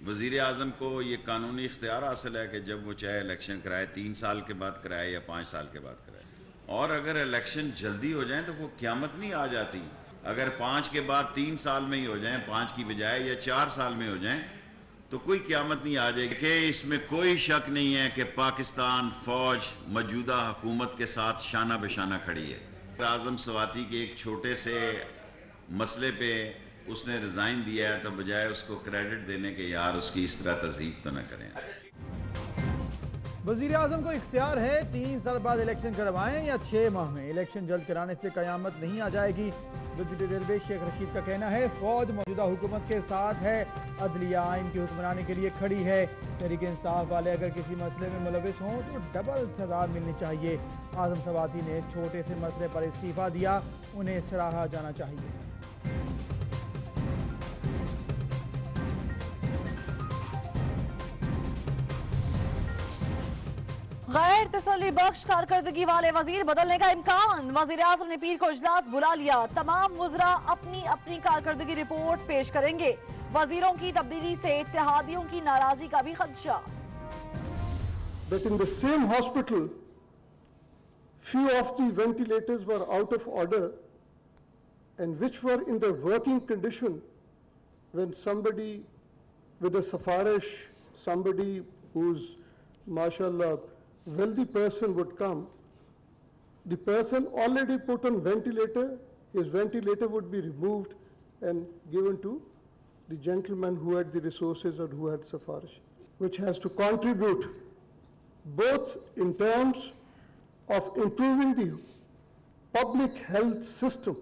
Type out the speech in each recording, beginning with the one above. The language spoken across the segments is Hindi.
वज़ीर आज़म को ये कानूनी इख्तियार हासिल है कि जब वो चाहे इलेक्शन कराए, 3 साल के बाद कराए या 5 साल के बाद कराए। और अगर इलेक्शन जल्दी हो जाए तो वो क़यामत नहीं आ जाती। अगर 5 के बाद 3 साल में ही हो जाए, 5 की बजाय, या 4 साल में हो जाए, तो कोई क़यामत नहीं आ जाएगी। कि इसमें कोई शक नहीं है कि पाकिस्तान फ़ौज मौजूदा हुकूमत के साथ शाना बेशाना खड़ी है। आज़म सवाती के एक छोटे से मसले पे उसने रिज़ाइन दिया है, तो बजाय उसको क्रेडिट देने के यार उसकी इस तरह तज़ीफ़ तो न करें। वज़ीर आज़म को इख्तियार है 3 साल बाद इलेक्शन करवाएं या 6 माह में। इलेक्शन जल्द कराने से क़यामत नहीं आ जाएगी। डिप्टी रेलवे शेख रशीद का कहना है फौज मौजूदा हुकूमत के साथ है, अदलिया आइन की हुक्मरानी के लिए खड़ी है। तहरीक इंसाफ वाले अगर किसी मसले में मुलविस हों तो डबल सजा मिलनी चाहिए। आज़म सवाती ने छोटे से मसले पर इस्तीफा दिया, उन्हें सराहा जाना चाहिए। गैर तसल्ली बख्श कारकर्दगी वाले वजीर बदलने का इम्कान। वजीर आज़म ने पीर को इजलास बुला लिया। तमाम वज़रा अपनी अपनी कारकर्दगी रिपोर्ट पेश करेंगे। वजीरों की तब्दीली से इत्तेहादियों की नाराजगी का भी खदशा। That in the same hospital, few of the ventilators were out of order and which were in the working condition when somebody with a safarish, somebody who's mashallah wealthy person would come, the person already put on ventilator, his ventilator would be removed and given to the gentleman who had the resources or who had safarish, which has to contribute both in terms of improving the public health system.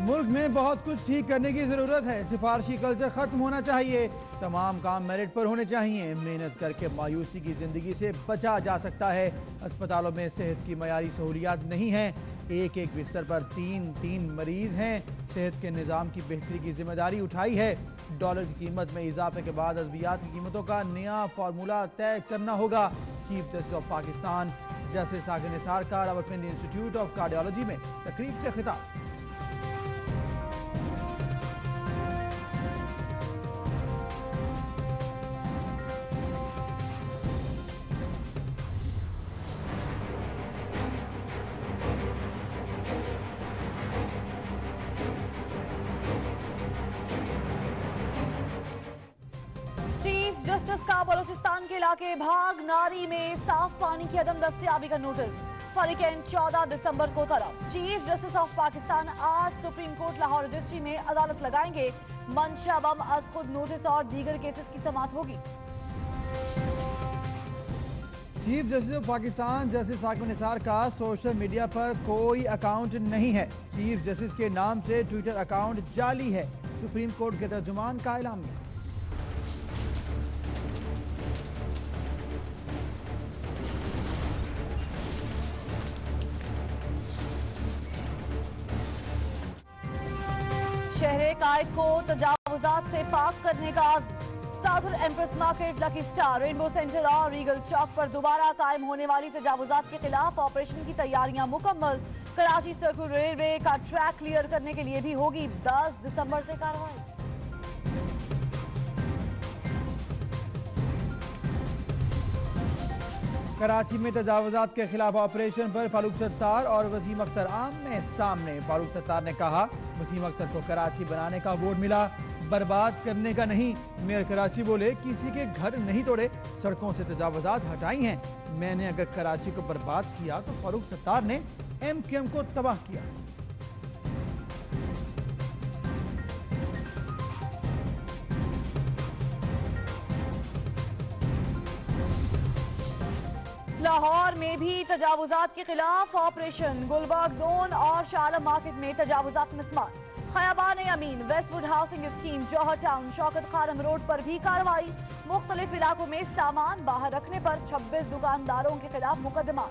मुल्क में बहुत कुछ ठीक करने की जरूरत है। सिफारशी कल्चर खत्म होना चाहिए। तमाम काम मेरिट पर होने चाहिए। मेहनत करके मायूसी की जिंदगी से बचा जा सकता है। अस्पतालों में सेहत की मयारी सहूलियात नहीं हैं। एक एक बिस्तर पर 3 मरीज हैं। सेहत के निज़ाम की बेहतरी की जिम्मेदारी उठाई है। डॉलर की कीमत में इजाफे के बाद अद्वियात की कीमतों का नया फार्मूला तय करना होगा। Chief justice of Pakistan justice Sakir Nisar का रावलपिंडी इंस्टीट्यूट ऑफ कार्डियोलॉजी में तकरीब से खिताब। जस्टिस का बलूचिस्तान के इलाके भाग नारी में साफ पानी की अदम दस्तयाबी का नोटिस। फरीकैन 14 दिसंबर को तलब। चीफ जस्टिस ऑफ पाकिस्तान आज सुप्रीम कोर्ट लाहौर रजिस्ट्री में अदालत लगाएंगे। मंशा बम अज खुद नोटिस और दीगर केसेस की समाअत होगी। Chief justice of Pakistan justice Sakir Nisar का सोशल मीडिया पर कोई अकाउंट नहीं है। चीफ जस्टिस के नाम से ट्विटर अकाउंट जाली है। सुप्रीम कोर्ट के तर्जुमान का ऐलान। शहरे कायद को तजावुजात से पाक करने का सादर empress market, lucky star, rainbow centre और रीगल चौक पर दोबारा कायम होने वाली तजावुजात के खिलाफ ऑपरेशन की तैयारियां मुकम्मल। कराची सर्कुलर रेलवे का ट्रैक क्लियर करने के लिए भी होगी 10 दिसंबर से कार्रवाई। कराची में तजावुजात के खिलाफ ऑपरेशन पर फारूक सत्तार और वसीम अख्तर आमने सामने। फारूक सत्तार ने कहा वसीम अख्तर को कराची बनाने का वोट मिला, बर्बाद करने का नहीं। मेयर कराची बोले किसी के घर नहीं तोड़े, सड़कों से तजावुजात हटाई हैं। मैंने अगर कराची को बर्बाद किया तो फारूक सत्तार ने MQM को तबाह किया। लाहौर में भी तजावुजात के खिलाफ ऑपरेशन। गुलबर्ग जोन और शालम मार्केट में तजावुजात मिसमार। खयाबान अमीन, वेस्टवुड हाउसिंग स्कीम, जौहर टाउन, शौकत खानम रोड पर भी कार्रवाई। मुख्तलिफ इलाकों में सामान बाहर रखने पर 26 दुकानदारों के खिलाफ मुकदमा।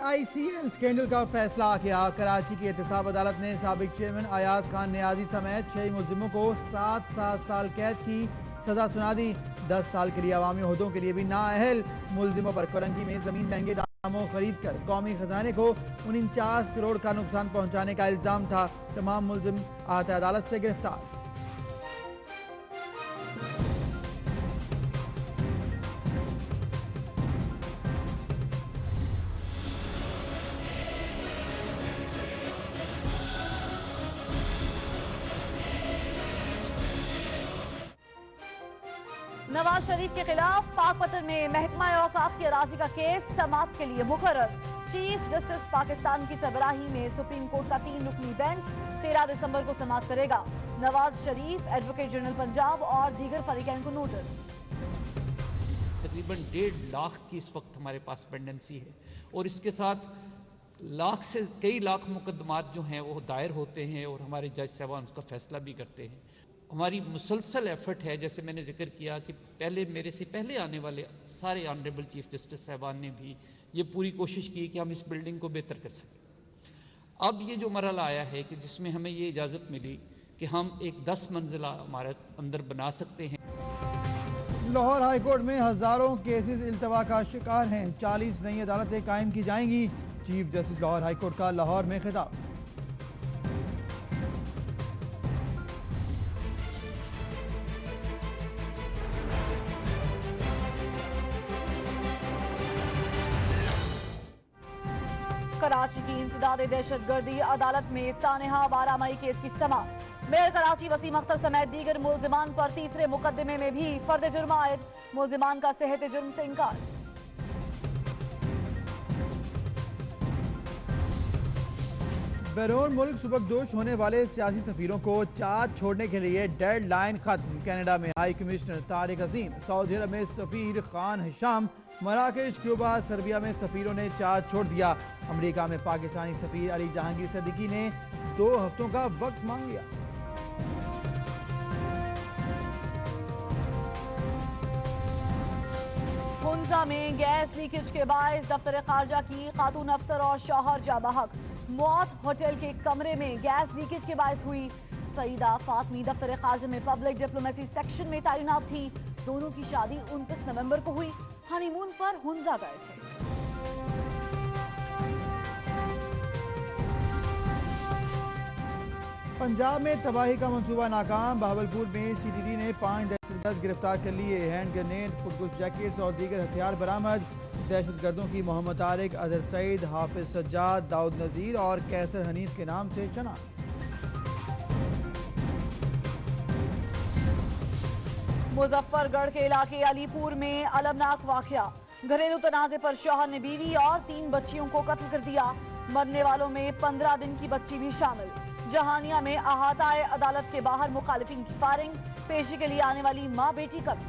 ICL स्कैंडल का फैसला किया। कराची की एहतसाब अदालत ने साबिक चेयरमैन अयाज खान नियाजी समेत 6 मुलजिमों को 7 साल कैद की सजा सुना दी। 10 साल के लिए अवामी ओहदों के लिए भी नाअहल। मुलजिमों पर कोरंगी में जमीन महंगे दामों खरीद कर कौमी खजाने को 49 करोड़ का नुकसान पहुंचाने का इल्जाम था। तमाम मुलजिम आहत अदालत से गिरफ्तार। नवाज शरीफ के खिलाफ पाकपतन में महकमा औकाफ की अराजी का केस समाअत के लिए मुकर्रर। चीफ जस्टिस पाकिस्तान की सरबराही में सुप्रीम कोर्ट का 3 रुकनी बेंच 13 दिसंबर को समाअत करेगा। नवाज शरीफ, एडवोकेट जनरल पंजाब और दीगर फरीकैन को नोटिस। तकरीबन 1.5 लाख की इस वक्त हमारे पास पेंडेंसी है और इसके साथ लाख से कई लाख मुकदमात जो हैं वो दायर होते हैं और हमारे जज साहबान उसका फैसला भी करते हैं। हमारी मुसलसल एफर्ट है, जैसे मैंने जिक्र किया कि पहले मेरे से पहले आने वाले सारे ऑनरेबल चीफ जस्टिस साहबान ने भी ये पूरी कोशिश की कि हम इस बिल्डिंग को बेहतर कर सकें। अब ये जो मरहला आया है कि जिसमें हमें ये इजाज़त मिली कि हम एक 10 मंजिला इमारत अंदर बना सकते हैं। लाहौर हाई कोर्ट में हजारों केसेस इल्तवा का शिकार हैं। 40 नई अदालतें कायम की जाएंगी। Chief justice Lahore high court का लाहौर में खिताब। कराची की इंसदाद दहशतगर्दी अदालत में सानेहा 12 मई केस की समाअत। मेयर कराची वसीम अख्तर समेत दीगर मुलजिमान पर तीसरे मुकदमे में भी फर्द जुर्म आयद। मुलजिमान का सेहत जुर्म से इनकार। बैरून मुल्क सुबकदोश होने वाले सियासी सफीरों को चार्ज छोड़ने के लिए डेड लाइन खत्म। कनाडा में high commissioner Tariq Azeem, Saudi Arab में सफीर Khan Hisham, Marrakesh, Cuba, Serbia में सफीरों ने चार्ज छोड़ दिया। अमेरिका में पाकिस्तानी सफीर अली जहांगीर सिद्दीकी ने 2 हफ्तों का वक्त मांग लिया। हुंजा में गैस लीकेज के बायस दफ्तर खारजा की खातून अफसर और शौहर जा बहक। मौत होटल के कमरे में गैस लीकेज के बायस हुई। सईदा फातमी दफ्तर खारजा में पब्लिक डिप्लोमेसी सेक्शन में तैनात थी। दोनों की शादी 29 नवंबर को हुई। हनीमून पर हुंजा गए थे। पंजाब में तबाही का मंसूबा नाकाम। बहावलपुर में CTD ने 5 दहशतगर्द गिरफ्तार कर लिए। हैंड ग्रेनेड, खुदकुश जैकेट्स और दीगर हथियार बरामद। दहशतगर्दों की मोहम्मद तारिक, अजहर सईद, हाफिज सज्जाद, दाऊद नजीर और कैसर हनीफ के नाम से शना। मुजफ्फरगढ़ के इलाके अलीपुर में अलमनाक वाकया। घरेलू तनाजे पर शौहर ने बीवी और 3 बच्चियों को कत्ल कर दिया। मरने वालों में 15 दिन की बच्ची भी शामिल। जहानिया में अहाताए अदालत के बाहर मुखालिफिन की फायरिंग। पेशी के लिए आने वाली मां बेटी कत्ल।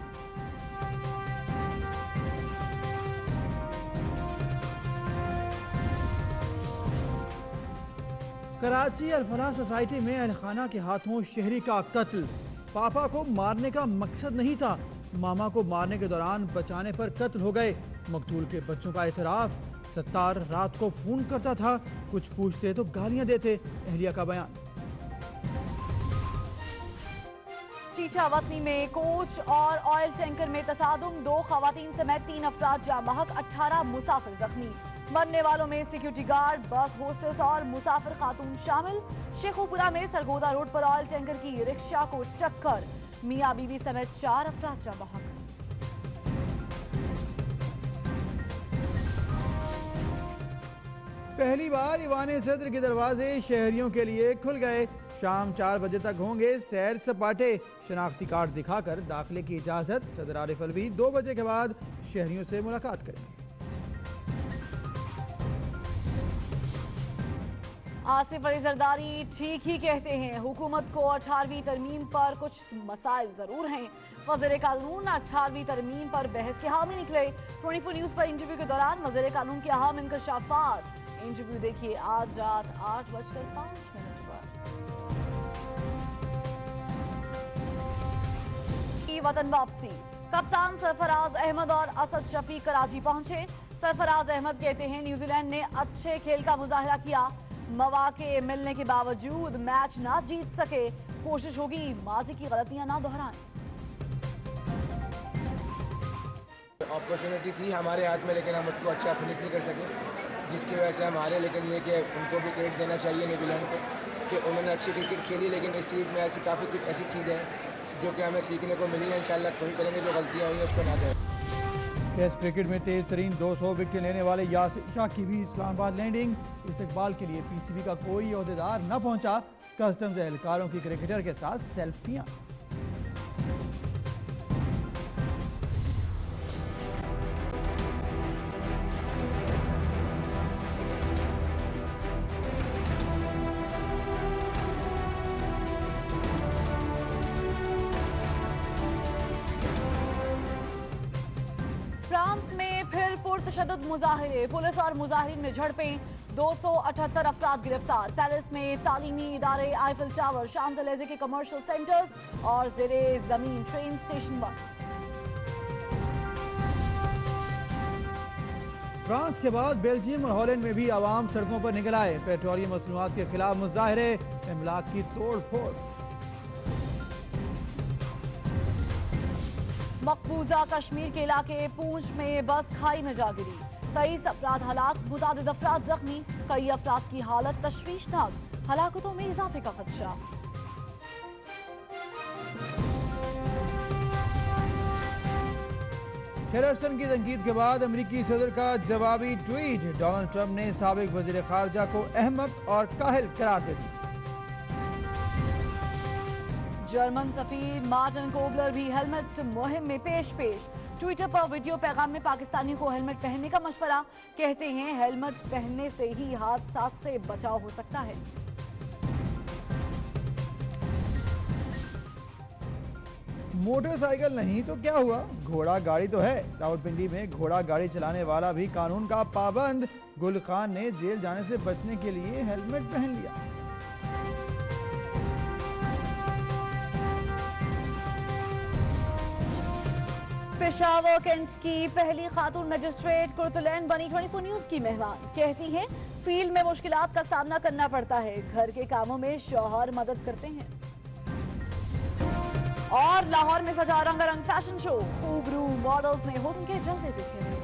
कराची अल-फलाह सोसाइटी में अहलखाना के हाथों शहरी का कत्ल। पापा को मारने का मकसद नहीं था, मामा को मारने के दौरान बचाने पर कत्ल हो गए। मकतूल के बच्चों का एतराफ। सत्तार रात को फोन करता था, कुछ पूछते तो गालियां देते। अहलिया का बयान। चीचा वतनी में कोच और ऑयल टैंकर में तसादुम। 2 खवातीन समेत 3 अफराद जाँ बहक, 18 मुसाफिर जख्मी। मरने वालों में सिक्योरिटी गार्ड, बस होस्टेस और मुसाफिर खातून शामिल। शेखुपुरा में सरगोदा रोड पर ऑयल टैंकर की रिक्शा को टक्कर। मियां बीवी समेत 4 अफराद जाँ बहक। पहली बार ईवान सदर के दरवाजे शहरियों के लिए खुल गए। शाम 4 बजे तक होंगे सैर सपाटे। शनाख्ती कार्ड दिखाकर दाखिले की इजाजत। सदर आरिफ अलवी 2 बजे के बाद शहरियों से मुलाकात करेंगे। आसिफ अली जरदारी ठीक ही कहते हैं, हुकूमत को 18वीं तरमीम पर कुछ मसाइल जरूर हैं। वज़ीर कानून 18वीं तरमीम पर बहस के हामी निकले। 24 न्यूज पर इंटरव्यू के दौरान वज़ीर कानून के अहम इंकशाफात। इंटरव्यू देखिए आज रात 8:05 पर। वतन वापसी। कप्तान सरफराज अहमद और असद शफीक कराची पहुंचे। सरफराज अहमद कहते हैं न्यूजीलैंड ने अच्छे खेल का मुजाहरा किया, मौके मिलने के बावजूद मैच ना जीत सके, कोशिश होगी माजी की गलतियां ना दोहराएं। अपॉर्चुनिटी थी हमारे हाथ में, लेकिन हम उसको अच्छा फिनिश नहीं कर सके, जिसकी वजह से हम हारे। लेकिन ये कि उनको भी क्रेडिट देना चाहिए न्यूजीलैंड को कि उन्होंने अच्छी क्रिकेट खेली, लेकिन इस चीज़ में ऐसी काफ़ी कुछ ऐसी चीज़ें हैं जो कि हमें सीखने को मिली है। इंशाल्लाह कोई करेंगे जो गलतियाँ हुई हैं उसको ना करें। टेस्ट क्रिकेट में तेज तरीन 200 विकेट लेने वाले यासिर शाह की भी इस्लामाबाद लैंडिंग, इस्तकबाल के लिए पीसीबी का कोई ओहदेदार न पहुंचा, कस्टम्स एहलकारों की क्रिकेटर के साथ सेल्फियां। फ्रांस में फिर पुरतशद्दुद मुजाहिरे, पुलिस और मुजाहिरीन में झड़पें, 278 अफराद गिरफ्तार। पेरिस में तालीमी इदारे, आईफिल टावर, शांज़-एलिज़े के कमर्शियल सेंटर्स और ज़ेरे जमीन ट्रेन स्टेशन बंद। फ्रांस के बाद बेल्जियम और हॉलैंड में भी आवाम सड़कों पर निकल आए, पेट्रोलियम मसनूआत के खिलाफ मुजाहिरे, इमलाक की तोड़ फोड़। मकबूजा कश्मीर के इलाके पूंछ में बस खाई में जा गिरी, 23 अफराद हलाक, मुतादिद अफराद जख्मी, कई अफराद की हालत तशवीशनाक, हलाकतों में इजाफे का खदशा। टिलरसन की तनकीद के बाद अमेरिकी सदर का जवाबी ट्वीट, डोनाल्ड ट्रंप ने साबिक वजीर खारजा को अहमक और काहिल करार दे दी। जर्मन सफीर मार्टिन कोबलर भी हेलमेट मुहिम में पेश। ट्विटर पर वीडियो पैगाम में पाकिस्तानी को हेलमेट पहनने का मशवरा, कहते हैं हेलमेट पहनने से ही हादसात से बचाव हो सकता है। मोटरसाइकिल नहीं तो क्या हुआ, घोड़ा गाड़ी तो है। रावलपिंडी में घोड़ा गाड़ी चलाने वाला भी कानून का पाबंद, गुल खान ने जेल जाने से बचने के लिए हेलमेट पहन लिया। पेशावर कैंट की पहली खातून मजिस्ट्रेट कुर्तुलैन बनी 24 न्यूज की मेहमान, कहती हैं फील्ड में मुश्किलात का सामना करना पड़ता है, घर के कामों में शौहर मदद करते हैं। और लाहौर में सजा रंगारंग फैशन शो, खूबरू मॉडल्स ने हुस्न के जलवे बिखेरे।